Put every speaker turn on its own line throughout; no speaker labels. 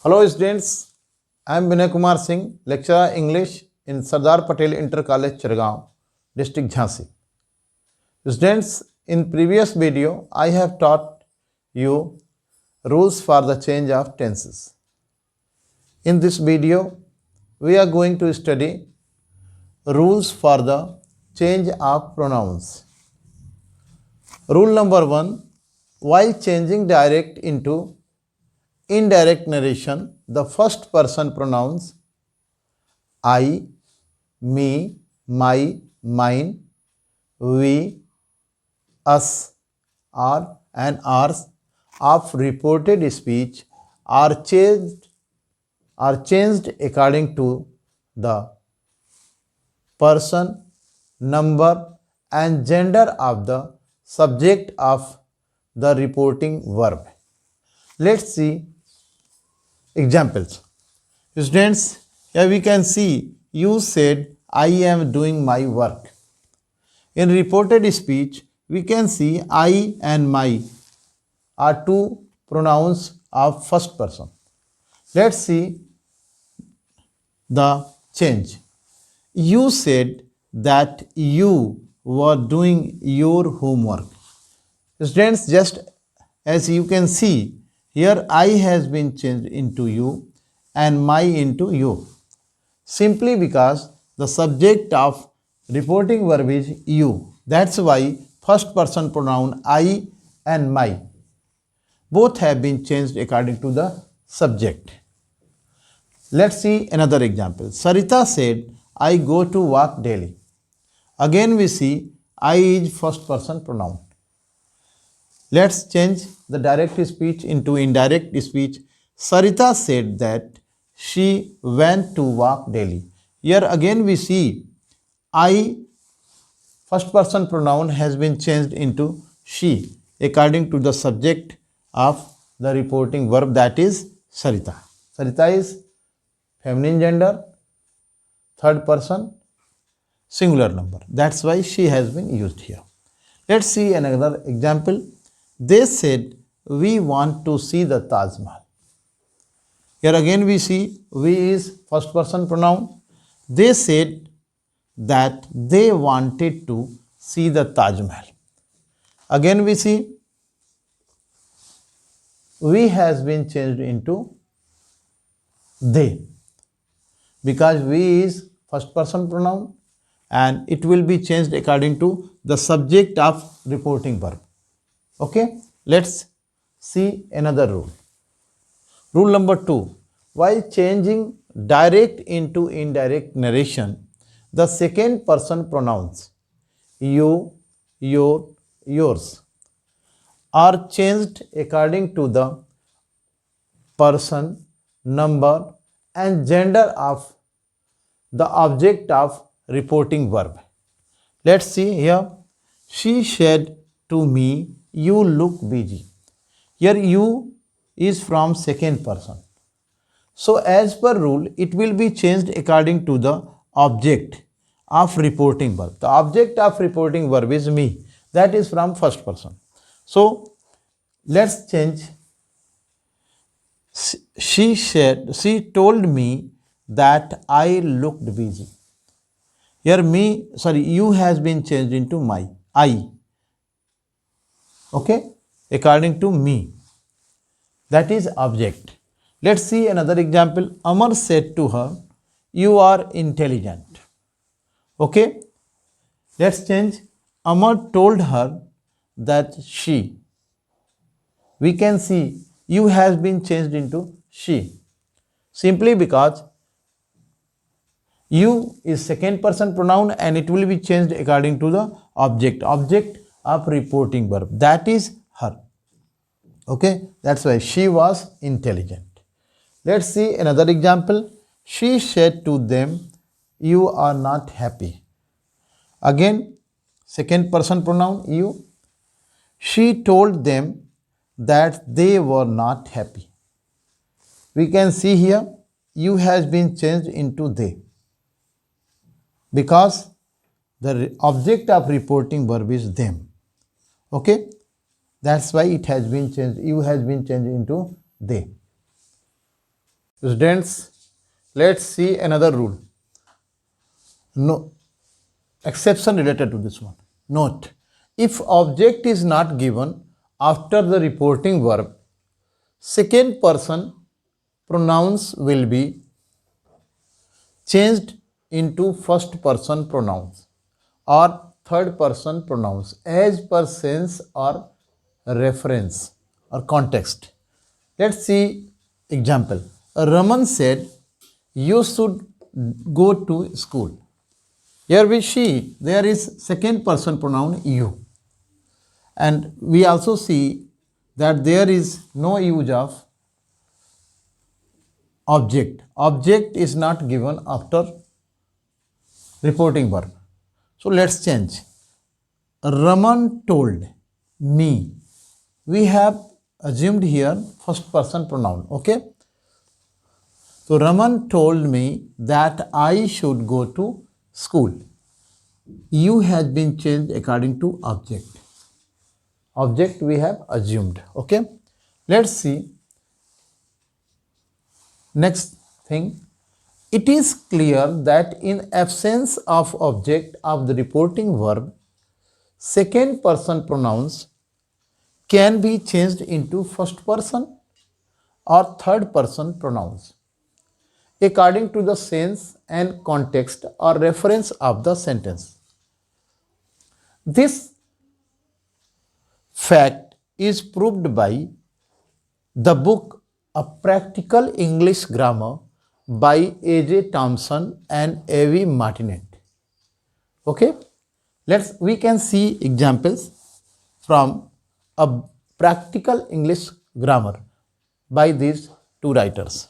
Hello students, I am Vinay Kumar Singh, lecturer English in Sardar Patel Inter College, Chirgaon, district Jhansi. Students, in previous video, I have taught you rules for the change of tenses. In this video, we are going to study rules for the change of pronouns. Rule number 1, while changing direct into indirect narration, the first person pronouns I, me, my, mine, we, us, our, and ours of reported speech are changed according to the person, number, and gender of the subject of the reporting verb. Let's see examples. Students, here we can see you said I am doing my work. In reported speech, we can see I and my are two pronouns of first person. Let's see the change. You said that you were doing your homework. Students, just as you can see, here I has been changed into you and my into you. Simply because the subject of reporting verb is you. That's why first person pronoun I and my both have been changed according to the subject. Let's see another example. Sarita said, I go to work daily. Again we see I is first person pronoun. Let's change the direct speech into indirect speech. Sarita said that she went to work daily. Here again we see I first person pronoun has been changed into she according to the subject of the reporting verb, that is Sarita. Sarita is feminine gender, third person, singular number. That's why she has been used here. Let's see another example. They said, we want to see the Taj Mahal. Here again we see we is first person pronoun. They said that they wanted to see the Taj Mahal. Again we see we has been changed into they because we is first person pronoun and it will be changed according to the subject of reporting verb. Okay, let's see another rule. Rule number 2, while changing direct into indirect narration, the second person pronouns you, your, yours are changed according to the person, number, and gender of the object of reporting verb. Let's see here. She said to me, you look busy. Here you is from second person. So as per rule, it will be changed according to the object of reporting verb. The object of reporting verb is me. That is from first person. So let's change. She told me that I looked busy. Here you has been changed into my, I. Okay, according to me. That is object. Let's see another example. Amar said to her, you are intelligent. Okay, let's change. Amar told her that she. We can see you has been changed into she. Simply because you is second person pronoun and it will be changed according to the object of reporting verb, that is her. Okay, that's why she was intelligent. Let's see another example. She said to them, you are not happy. Again, second person pronoun you. She told them that they were not happy. We can see here you has been changed into they because the object of reporting verb is them. Okay, that's why it has been changed. You has been changed into they. Students, let's see another rule. No exception related to this one. Note, if object is not given after the reporting verb, second person pronouns will be changed into first person pronouns or third person pronouns as per sense or reference or context. Let's see example. Raman said, "You should go to school." Here we see there is second person pronoun you, and we also see that there is no use of object. Object is not given after reporting verb. So let's change. Raman told me. We have assumed here first person pronoun. Okay. So Raman told me that I should go to school. You has been changed according to object. Object we have assumed. Okay. Let's see. Next thing. It is clear that in absence of object of the reporting verb, second person pronouns can be changed into first person or third person pronouns according to the sense and context or reference of the sentence. This fact is proved by the book A Practical English Grammar by A.J. Thompson and A.V. Martinet. Okay, we can see examples from A Practical English Grammar by these two writers.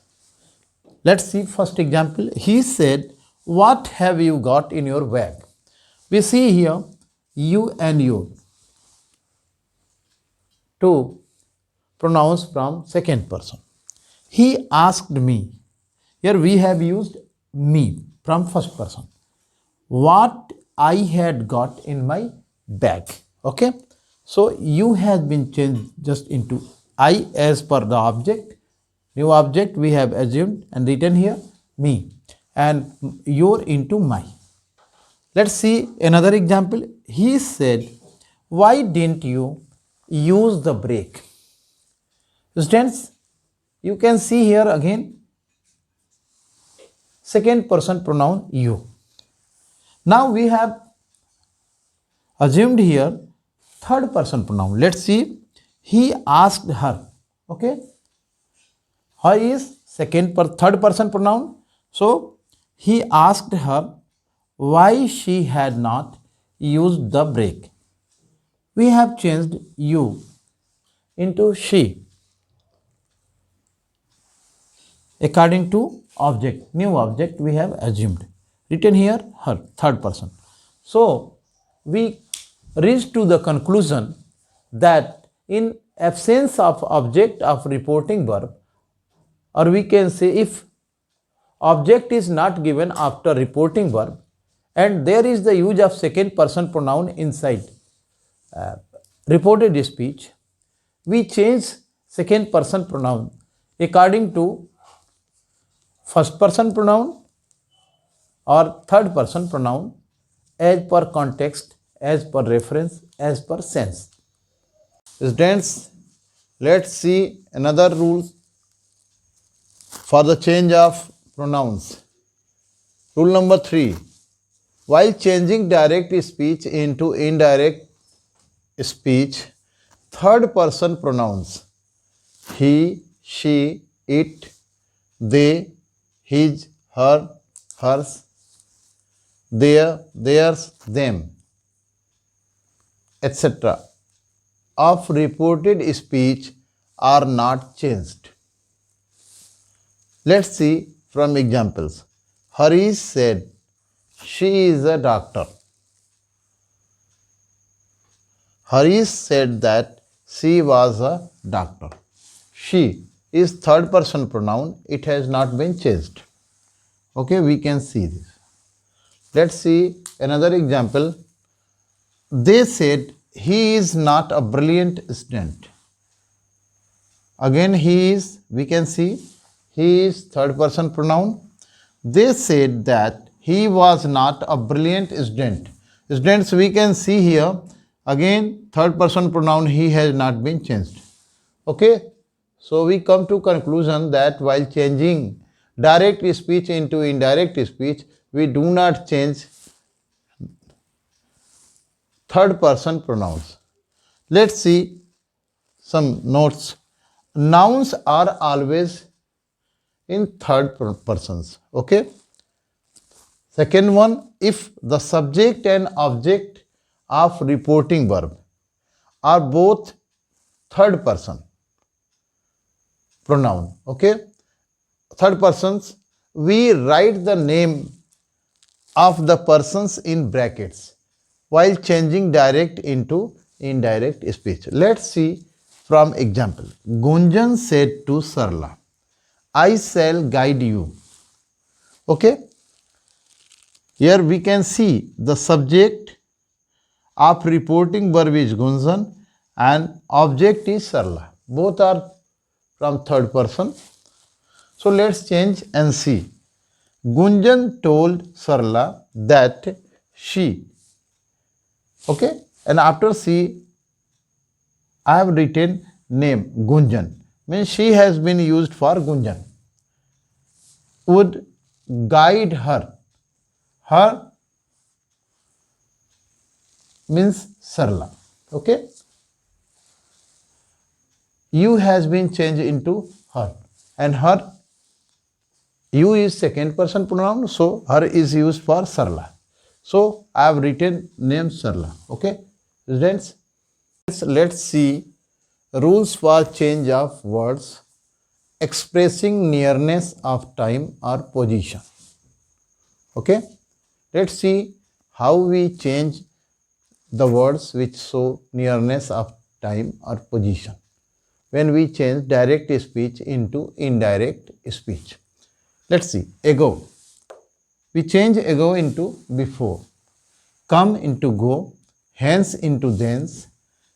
Let's see first example. He said, "What have you got in your bag?" We see here you and you, two pronouns from second person. He asked me. Here we have used me from first person. What I had got in my bag. Okay. So you has been changed just into I as per the object. New object we have assumed and written here me, and your into my. Let's see another example. He said, "Why didn't you use the brake?" Students, you can see here again second person pronoun you. Now we have assumed here third person pronoun. Let's see. He asked her. Okay. Her is third person pronoun. So he asked her why she had not used the brake. We have changed you into she according to object. New object we have assumed. Written here her, third person. So we reach to the conclusion that in absence of object of reporting verb, or we can say if object is not given after reporting verb and there is the use of second person pronoun inside reported speech, we change second person pronoun according to first person pronoun or third person pronoun as per context, as per reference, as per sense. Students, let's see another rule for the change of pronouns. Rule number 3. While changing direct speech into indirect speech, third person pronouns he, she, it, they, his, her, hers, their, theirs, them, etc. of reported speech are not changed. Let's see from examples. Harish said, "She is a doctor." Harish said that she was a doctor. She is third person pronoun. It has not been changed. Okay, we can see this. Let's see another example. They said he is not a brilliant student. Again, he is, we can see he is third person pronoun. They said that he was not a brilliant student. Students, we can see here again third person pronoun he has not been changed. Okay, so we come to conclusion that while changing direct speech into indirect speech, we do not change third person pronouns. Let's see some notes. Nouns are always in third persons. Okay. Second one, if the subject and object of reporting verb are both third person pronoun. Okay. Third persons, we write the name of the persons in brackets while changing direct into indirect speech. Let's see from example. Gunjan said to Sarla, I shall guide you. Okay. Here we can see the subject of reporting verb is Gunjan and object is Sarla. Both are from third person. So let's change and see. Gunjan told Sarla that she. Okay. And after she, I have written name Gunjan. Means she has been used for Gunjan. Would guide her. Her means Sarla. Okay. You has been changed into her. And her, you is second person pronoun. So her is used for Sarla. So I have written name Sarla. Okay. Students, let's see rules for change of words expressing nearness of time or position. Okay. Let's see how we change the words which show nearness of time or position when we change direct speech into indirect speech. Let's see. Ago. We change ago into before. Come into go. Hence into thence.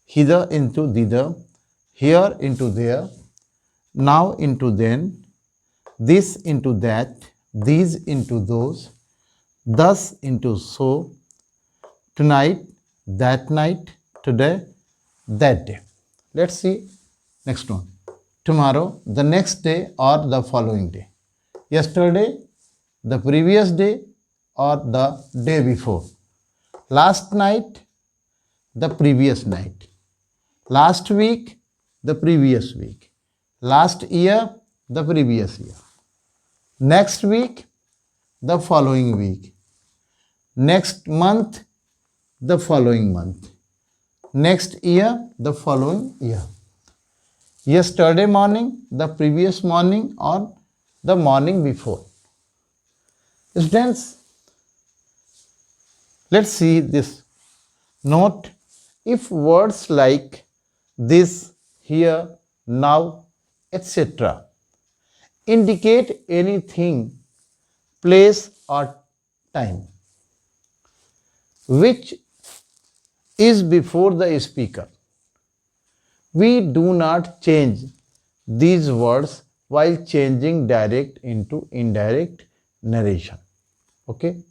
Hither into thither. Here into there. Now into then. This into that. These into those. Thus into so. Tonight, that night, today, that day. Let's see next one. Tomorrow, the next day or the following day. Yesterday, the previous day or the day before. Last night, the previous night. Last week, the previous week. Last year, the previous year. Next week, the following week. Next month, the following month. Next year, the following year. Yesterday morning, the previous morning or the morning before. Students, let's see this. Note, if words like this, here, now, etc. indicate anything, place or time which is before the speaker, we do not change these words while changing direct into indirect narration. Okay.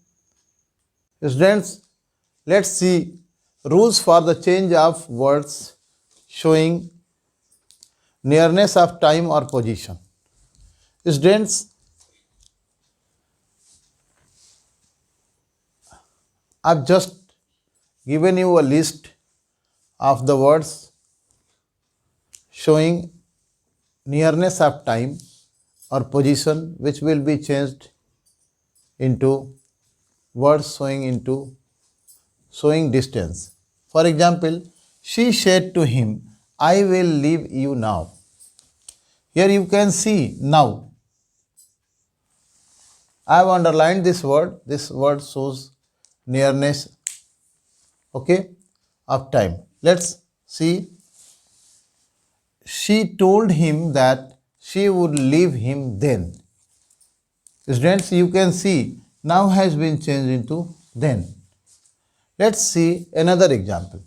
Students, let's see rules for the change of words showing nearness of time or position. Students, I've just given you a list of the words showing nearness of time or position which will be changed into words showing distance. For example, she said to him, I will leave you now. Here you can see now. I have underlined this word. This word shows nearness, okay, of time. Let's see. She told him that she would leave him then. Students, you can see now has been changed into then. Let's see another example.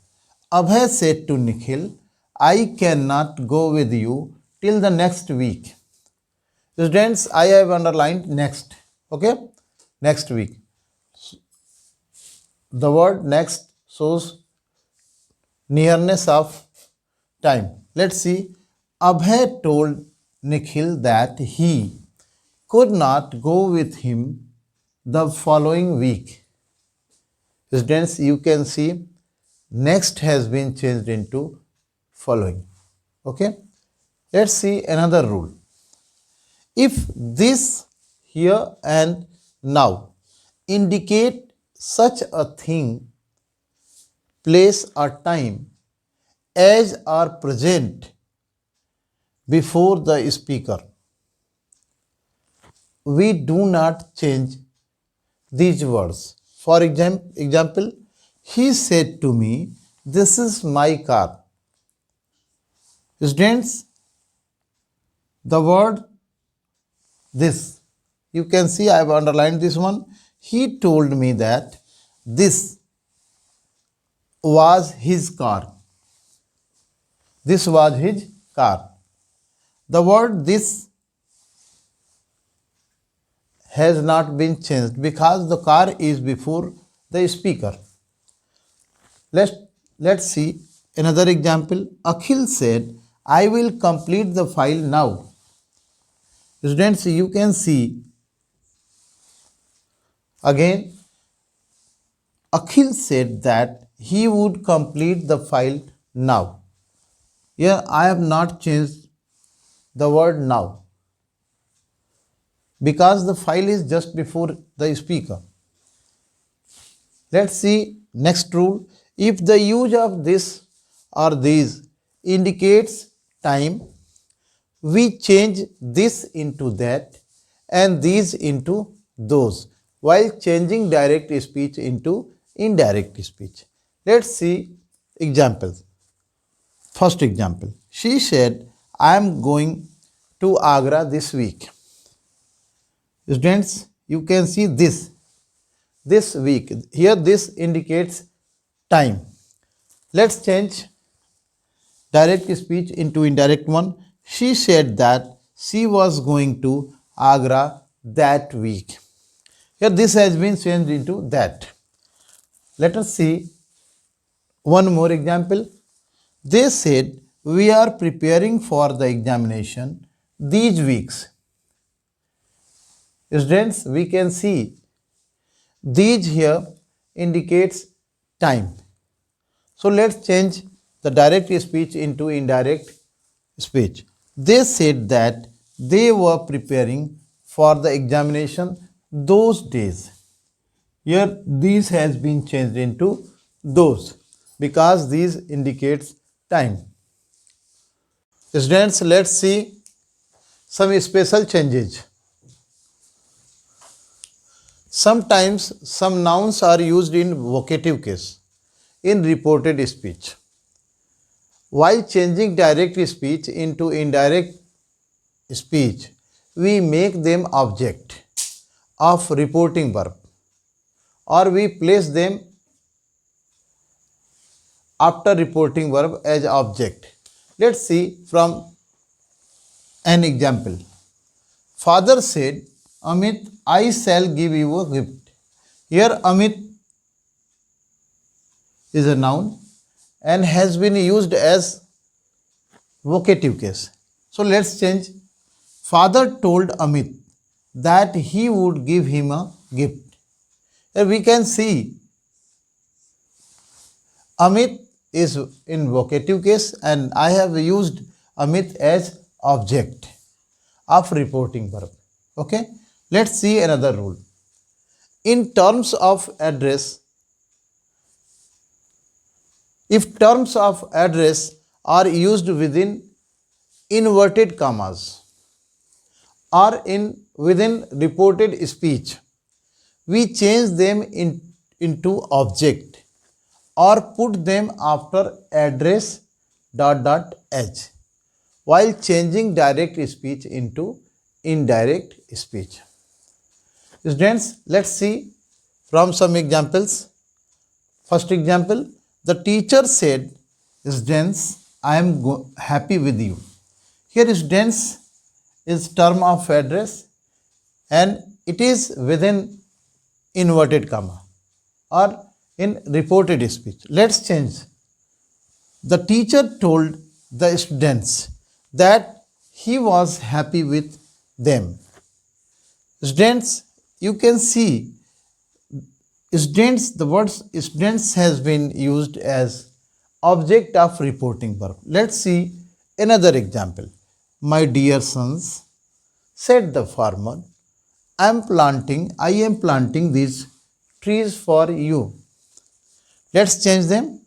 Abhay said to Nikhil, I cannot go with you till the next week. Students, I have underlined next. Okay, next week. The word next shows nearness of time. Let's see. Abhay told Nikhil that he could not go with him the following week. Students, you can see next has been changed into following. Okay. Let's see another rule. If this, here, and now indicate such a thing, place, or time as are present before the speaker, we do not change these words. For example, he said to me, "This is my car." Students, the word this, you can see I have underlined this one. He told me that this was his car. This was his car. The word this has not been changed because the car is before the speaker. Let's see another example. Akhil said, "I will complete the file now." Students, you can see again, Akhil said that he would complete the file now. Here I have not changed the word now because the file is just before the speaker. Let's see next rule. If the use of this or these indicates time, we change this into that and these into those, while changing direct speech into indirect speech. Let's see examples. First example, she said, "I am going to Agra this week." Students, you can see this week. Here this indicates time. Let's change direct speech into indirect one. She said that she was going to Agra that week. Here this has been changed into that. Let us see one more example. They said, "We are preparing for the examination these weeks." Students, we can see these here indicates time. So let's change the direct speech into indirect speech. They said that they were preparing for the examination those days. Here these has been changed into those because these indicates time. Students, let's see some special changes. Sometimes some nouns are used in vocative case in reported speech. While changing direct speech into indirect speech, we make them object of reporting verb or we place them after reporting verb as object. Let's see from an example. Father said, "Amit, I shall give you a gift." Here Amit is a noun and has been used as vocative case. So let's change. Father told Amit that he would give him a gift. Here we can see Amit is in vocative case and I have used Amit as object of reporting verb. Okay. Let's see another rule. In terms of address, if terms of address are used within inverted commas or within reported speech, we change them into object or put them after address ... h while changing direct speech into indirect speech. Students, let's see from some examples. First example, the teacher said, "Students, I am happy with you." Here students is term of address and it is within inverted comma or in reported speech. Let's change. The teacher told the students that he was happy with them. Students, you can see students, the word students has been used as object of reporting verb. Let's see another example. My dear sons, said the farmer, I am planting these trees for you. Let's change them.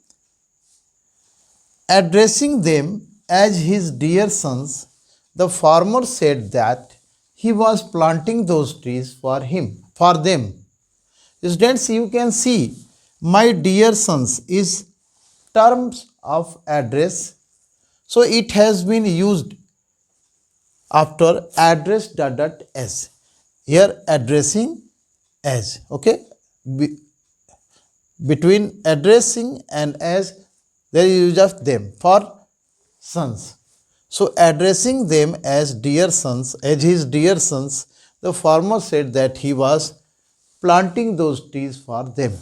Addressing them as his dear sons, the farmer said that he was planting those trees for them. Students, you can see my dear sons is terms of address. So it has been used after address dot as. Here addressing as. Okay. Between addressing and as there is use of them for sons. So addressing them as dear sons, as his dear sons, the farmer said that he was planting those trees for them.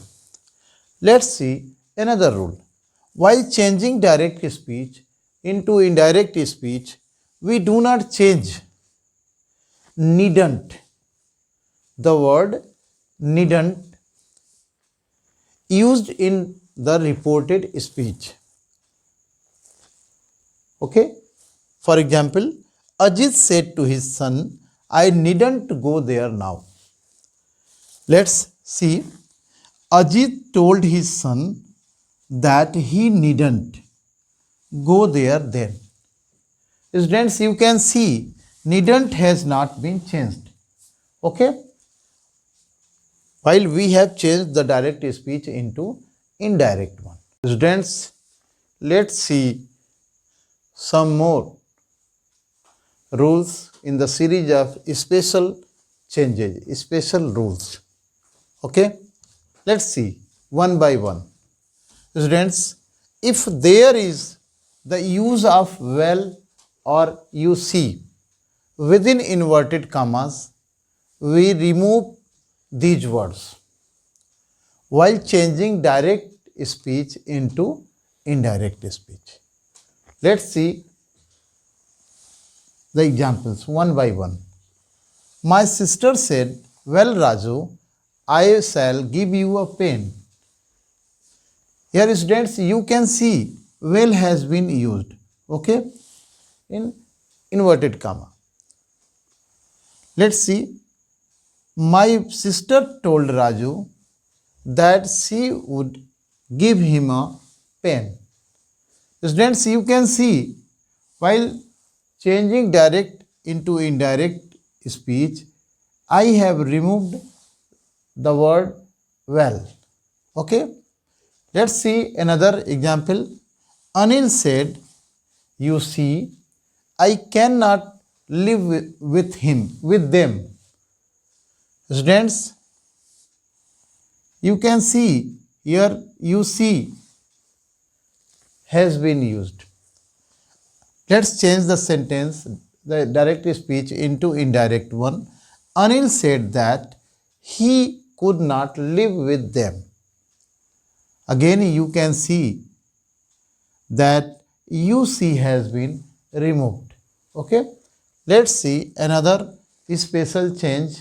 Let's see another rule. While changing direct speech into indirect speech, we do not change needn't. The word needn't used in the reported speech. Okay. For example, Ajit said to his son, I needn't go there now. Let's see. Ajit told his son that he needn't go there then. Students, you can see needn't has not been changed. Okay. While we have changed the direct speech into indirect one. Students, let's see some more rules in the series of special changes, special rules. Okay, let's see one by one. Students, if there is the use of well or you see within inverted commas, we remove these words while changing direct speech into indirect speech. Let's see the examples one by one. My sister said, well, Raju, I shall give you a pen. Here, students, you can see well has been used, okay, in inverted comma. Let's see. My sister told Raju that she would give him a pen. Students, you can see while changing direct into indirect speech, I have removed the word well. Okay. Let's see another example. Anil said, you see, I cannot live with them. Students, you can see here you see has been used. Let's change the sentence, the direct speech into indirect one. Anil said that he could not live with them. Again, you can see that UC has been removed. Okay. Let's see another special change,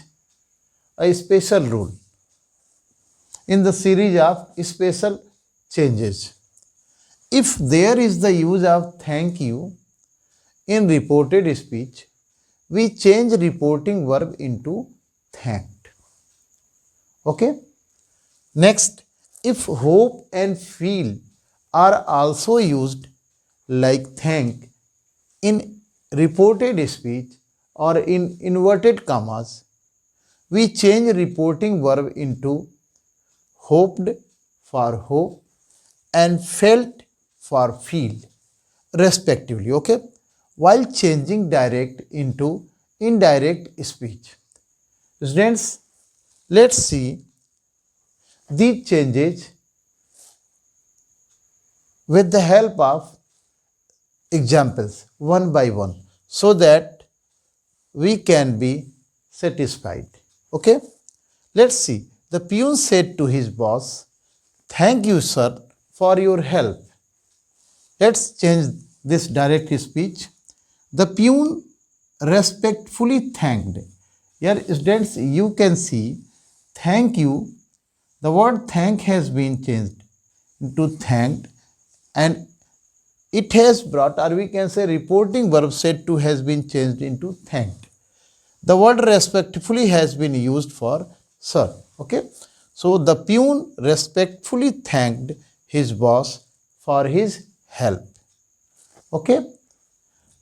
a special rule in the series of special changes. If there is the use of thank you in reported speech, we change reporting verb into thanked. Okay. Next, if hope and feel are also used like thank in reported speech or in inverted commas, we change reporting verb into hoped for hope and felt for feel respectively. Okay, while changing direct into indirect speech. Students, let's see these changes with the help of examples one by one so that we can be satisfied. Okay, let's see. The peon said to his boss, "Thank you, sir, for your help." Let's change this direct speech. The peon respectfully thanked. Here, students, you can see thank you. The word thank has been changed into thanked, and it has brought, or we can say reporting verb said to has been changed into thanked. The word respectfully has been used for sir. Okay. So the peon respectfully thanked his boss for his help. Okay.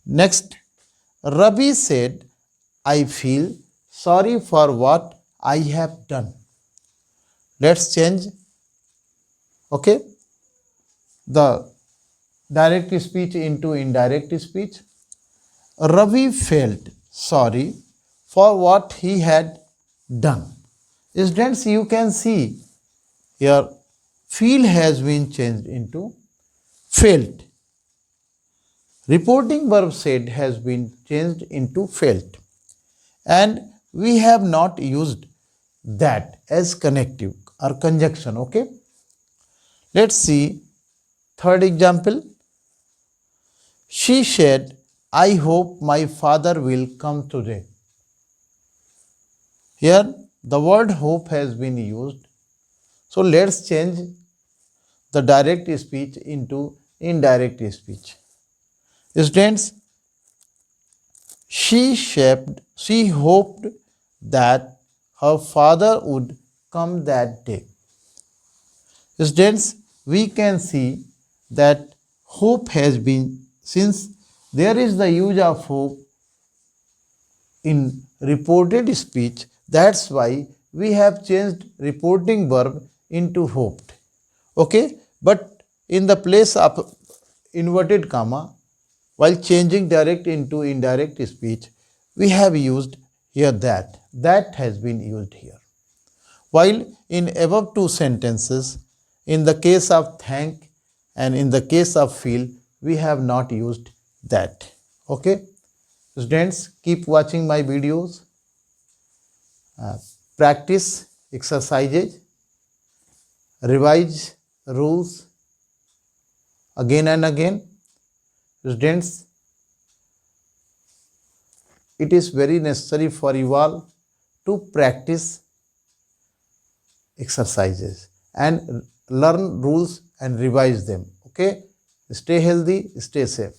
Next, Ravi said, "I feel sorry for what I have done." Let's change, okay, the direct speech into indirect speech. Ravi felt sorry for what he had done. Students, you can see here feel has been changed into felt. Reporting verb said has been changed into felt, and we have not used that as connective or conjunction. Okay, let's see third example. She said, "I hope my father will come today." Here the word hope has been used, so let's change the direct speech into indirect speech. Students, she hoped that her father would come that day. Students, we can see that hope has been, since there is the use of hope in reported speech, that's why we have changed reporting verb into hoped. Okay, but in the place of inverted comma, while changing direct into indirect speech, we have used here that has been used here. While in above two sentences, in the case of thank and in the case of feel, we have not used that. Okay, students, keep watching my videos, practice exercises, revise rules again and again. Students, it is very necessary for you all to practice exercises and learn rules and revise them. Okay, stay healthy, stay safe.